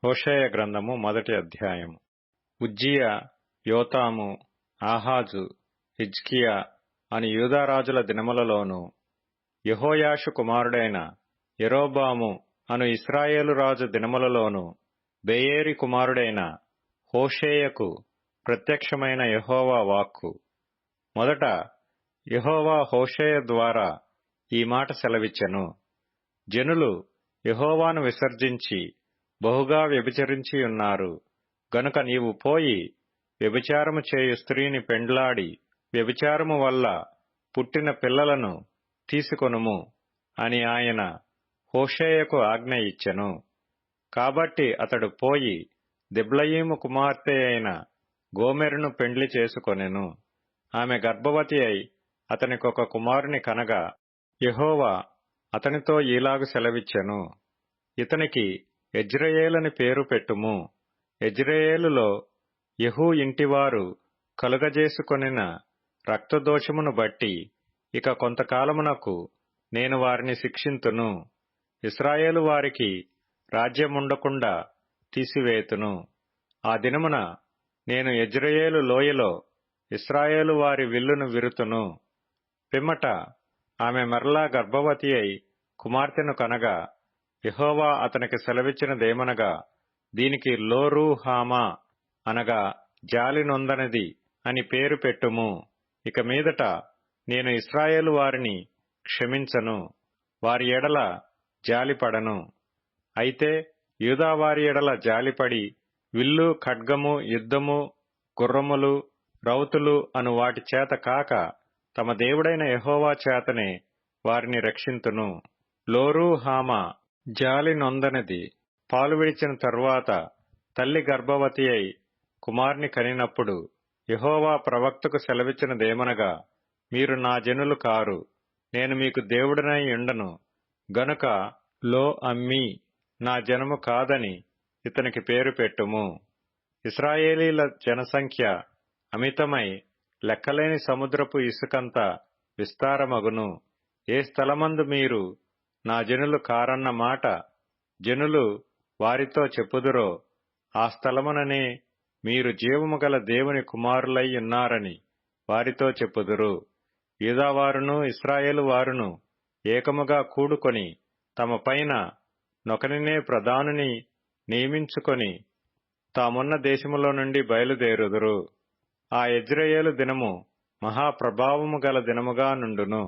హోషేయ గ్రంథము 1వ అధ్యాయము. ఉజ్జియా, యోతాము, ఆహాజు, హిజ్కియా అని యూదారాజుల దినములలోను, యెహోయాషు కుమారుడైన యరొబాము అను ఇశ్రాయేలు రాజు దినములలోను బెయేరి కుమారుడైన హోషేయకు ప్రత్యక్షమైన యెహోవా వాక్కు. మొదట యెహోవా హోషేయ ద్వారా ఈ మాట సెలవిచ్చెను. జనులు యెహోవాను విసర్జించి బహుగా వ్యభిచరించియున్నారు. గనుక నీవు పోయి వ్యభిచారము చేయు స్త్రీని పెండ్లాడి వ్యభిచారము వల్ల పుట్టిన పిల్లలను తీసుకొనుము అని ఆయన హోషేయకు ఆజ్ఞ ఇచ్చెను. కాబట్టి అతడు పోయి దిబ్లయీము కుమార్తె అయిన గోమెరును పెండ్లి చేసుకొనెను. ఆమె గర్భవతి అయి అతనికొక కుమారుని కనగా యెహోవా అతనితో ఈలాగు సెలవిచ్చెను. ఇతనికి యెజ్రెయేలని పేరు పెట్టుము. యెజ్రెయేలులో యెహూ ఇంటివారు కలుగజేసుకొనిన రక్తదోషమును బట్టి ఇక కొంతకాలమునకు నేను వారిని శిక్షింతును. ఇశ్రాయేలు వారికి రాజ్యముండకుండా తీసివేతును. ఆ దినమున నేను యెజ్రెయేలు లోయలో ఇశ్రాయేలు వారి విల్లును విరుతును. పిమ్మట ఆమె మరలా గర్భవతి అయి కుమార్తెను కనగా యెహోవా అతనికి సెలవిచ్చినదేమనగా, దీనికి లోరూహామా అనగా జాలి నొందనిది అని పేరు పెట్టుము. ఇక మీదట నేను ఇశ్రాయేలు వారిని క్షమించను, వారి ఎడల జాలిపడను. అయితే యూదావారి ఎడల జాలిపడి విల్లు, ఖడ్గము, యుద్ధము, గుర్రములు, రౌతులు అను వాటి చేత కాక తమ దేవుడైన యెహోవా చేతనే వారిని రక్షింతును. లోరూహామా జాలి నొందనిది పాలు విడిచిన తరువాత తల్లి గర్భవతి అయి కుమార్ని కనినప్పుడు యెహోవా ప్రవక్తకు సెలవిచ్చినదేమనగా, మీరు నా జనులు కారు, నేను మీకు దేవుడనై ఉండను. గనుక లో అమ్మీ నా జనము కాదని ఇతనికి పేరు పెట్టుము. ఇశ్రాయేలీల జనసంఖ్య అమితమై లెక్కలేని సముద్రపు ఇసుకంత విస్తారమగును. ఏ స్థలమందు మీరు నా జనులు కారన్న మాట జనులు వారితో చెప్పుదురో ఆ స్థలముననే మీరు జీవము గల దేవుని కుమారులై ఉన్నారని వారితో చెప్పుదురు. యూదావారును ఇశ్రాయేలు వారును ఏకముగా కూడుకొని తమ పైన నొకనినే ప్రధానిని నియమించుకొని తామున్న దేశములో నుండి బయలుదేరుదురు. ఆ యెజ్రెయేలు దినము మహాప్రభావము గల దినముగా నుండును.